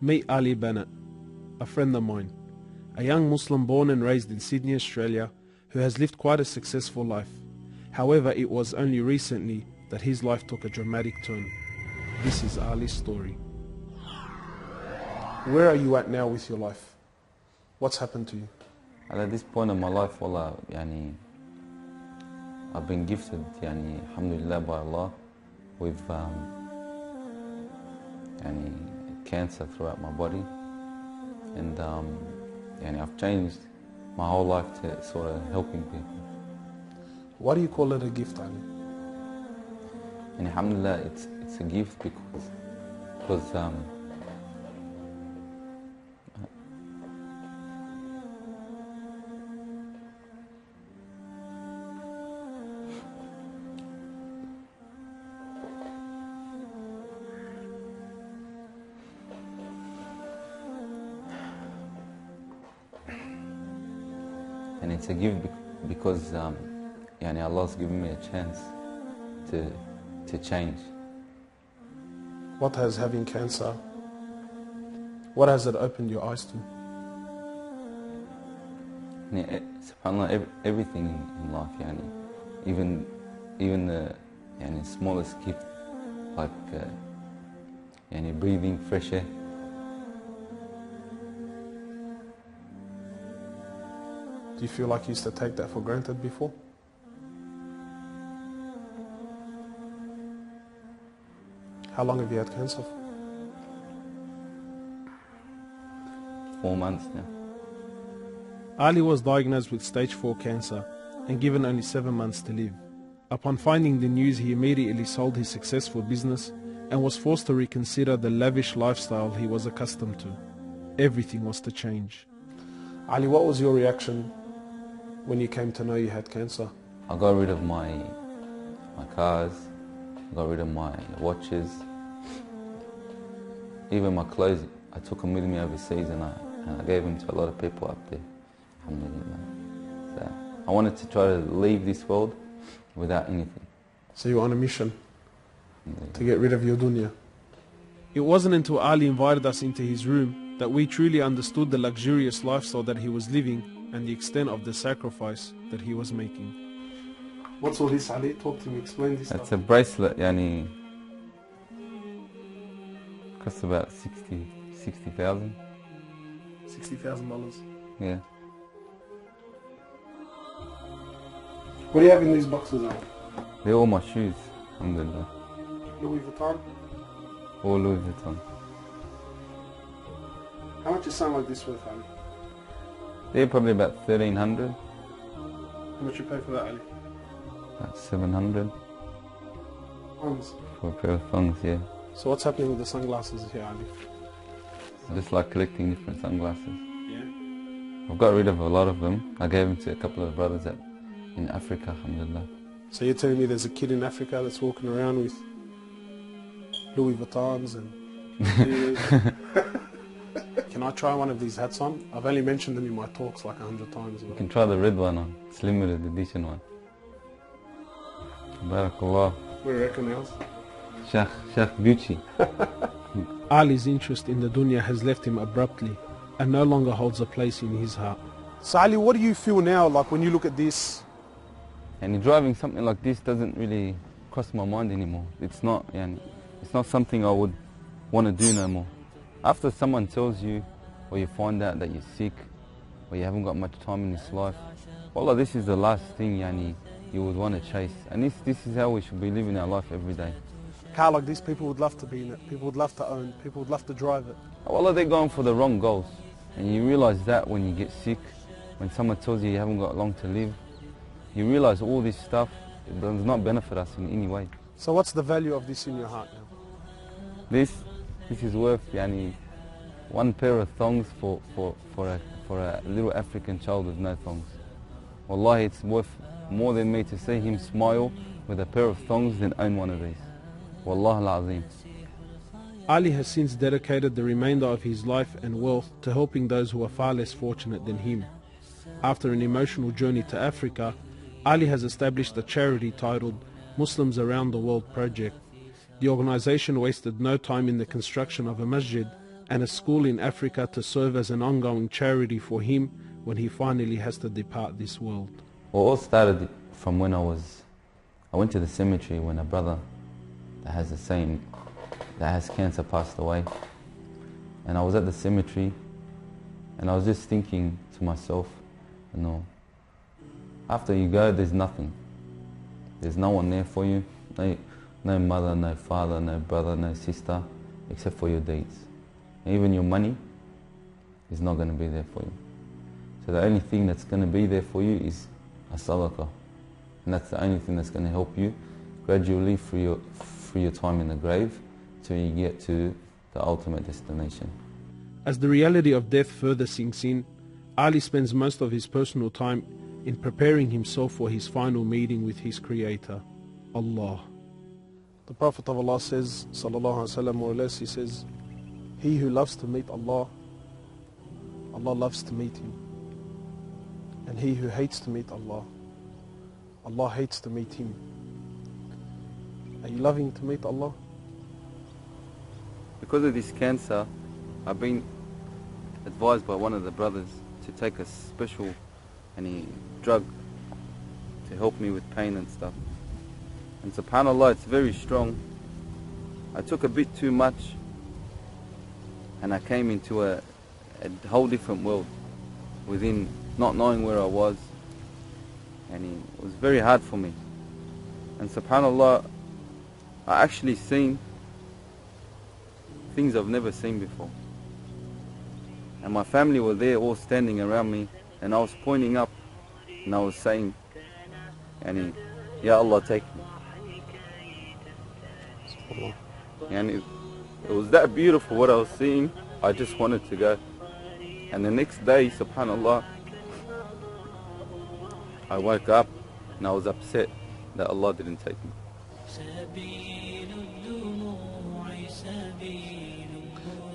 Meet Ali Bennett, a friend of mine, a young Muslim born and raised in Sydney, Australia, who has lived quite a successful life. However, it was only recently that his life took a dramatic turn. This is Ali's story. Where are you at now with your life? What's happened to you? And at this point in my life, wallah, I've been gifted, alhamdulillah, by Allah, with cancer throughout my body, and I've changed my whole life to sort of helping people. Why do you call it a gift, Ali? And alhamdulillah, it's a gift because and it's a gift because Allah's given me a chance to change. What has having cancer, what has it opened your eyes to? SubhanAllah, everything in life, even the smallest gift, like breathing fresh air. Do you feel like you used to take that for granted before? How long have you had cancer for? 4 months now. Ali was diagnosed with stage 4 cancer and given only 7 months to live. Upon finding the news, he immediately sold his successful business and was forced to reconsider the lavish lifestyle he was accustomed to. Everything was to change. Ali, what was your reaction when you came to know you had cancer? I got rid of my cars, got rid of my watches, even my clothes. I took them with me overseas and I gave them to a lot of people up there. Alhamdulillah. So I wanted to try to leave this world without anything. So you were on a mission to get rid of your dunya. It wasn't until Ali invited us into his room that we truly understood the luxurious lifestyle that he was living and the extent of the sacrifice that he was making. What's all this, Ali? Talk to me, explain this. It's a bracelet, costs about $60,000. $60,000? Yeah. What do you have in these boxes, Ali? They're all my shoes, alhamdulillah. Louis Vuitton? All Louis Vuitton. How much is something like this worth, Ali? They're probably about 1,300. How much you pay for that, Ali? About 700. Thongs? For a pair of thongs, yeah. So what's happening with the sunglasses here, Ali? I just like collecting different sunglasses. Yeah? I've got rid of a lot of them. I gave them to a couple of brothers in Africa, alhamdulillah. So you're telling me there's a kid in Africa that's walking around with Louis Vuittons and... Can I try one of these hats on? I've only mentioned them in my talks like 100 times. You can try the red one on. It's limited edition one. Barakallah. What do you reckon else? Sheikh Beauty. Ali's interest in the dunya has left him abruptly and no longer holds a place in his heart. So Ali, what do you feel now, like when you look at this? And driving something like this doesn't really cross my mind anymore. It's not something I would want to do no more. After someone tells you, or you find out that you're sick, or you haven't got much time in this life, wallah, this is the last thing you would want to chase. And this is how we should be living our life every day. Car like this, people would love to be in it, people would love to own, people would love to drive it. Wallah, they're going for the wrong goals. And you realize that when you get sick, when someone tells you you haven't got long to live, you realize all this stuff does not benefit us in any way. So what's the value of this in your heart now? This is worth one pair of thongs for a little African child with no thongs. Wallahi, it's worth more than me to see him smile with a pair of thongs than own one of these. Wallah al-Azim. Ali has since dedicated the remainder of his life and wealth to helping those who are far less fortunate than him. After an emotional journey to Africa, Ali has established a charity titled Muslims Around the World Project. The organization wasted no time in the construction of a masjid and a school in Africa to serve as an ongoing charity for him when he finally has to depart this world. Well, it all started from when I went to the cemetery when a brother that has cancer passed away. And I was at the cemetery and I was just thinking to myself, you know, after you go, there's nothing. There's no one there for you. No mother, no father, no brother, no sister, except for your deeds. And even your money is not going to be there for you. So the only thing that's going to be there for you is a sadaqah. And that's the only thing that's going to help you gradually through your time in the grave till you get to the ultimate destination. As the reality of death further sinks in, Ali spends most of his personal time in preparing himself for his final meeting with his Creator, Allah. The Prophet of Allah says, sallallahu alaihi wasallam, more or less, he says, he who loves to meet Allah, Allah loves to meet him. And he who hates to meet Allah, Allah hates to meet him. Are you loving to meet Allah? Because of this cancer, I've been advised by one of the brothers to take a special drug to help me with pain and stuff. And subhanAllah, it's very strong. I took a bit too much and I came into a whole different world within not knowing where I was, and it was very hard for me. And subhanAllah, I actually seen things I've never seen before. And my family were there all standing around me, and I was pointing up and I was saying, Ya Allah, take me. And it was that beautiful what I was seeing, I just wanted to go. And the next day, subhanAllah, I woke up and I was upset that Allah didn't take me.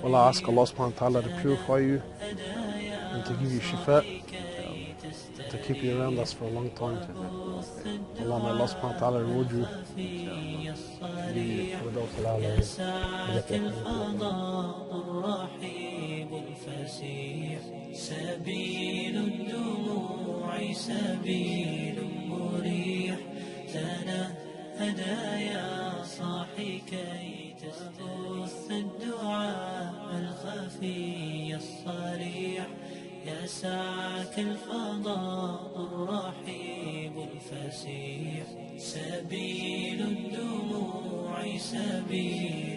Well, I ask Allah subhanahu wa ta'ala to purify you and to give you shifa, to keep you around us for a long time. Allah, may Allah subhanahu wa ta'ala reward you. سبيل الدموع سبيل مريح تنهدى يا صاحي كي تستبث الدعاء الخفي الصريح يسعك الفضاء الرحيب الفسيح سبيل الدموع سبيل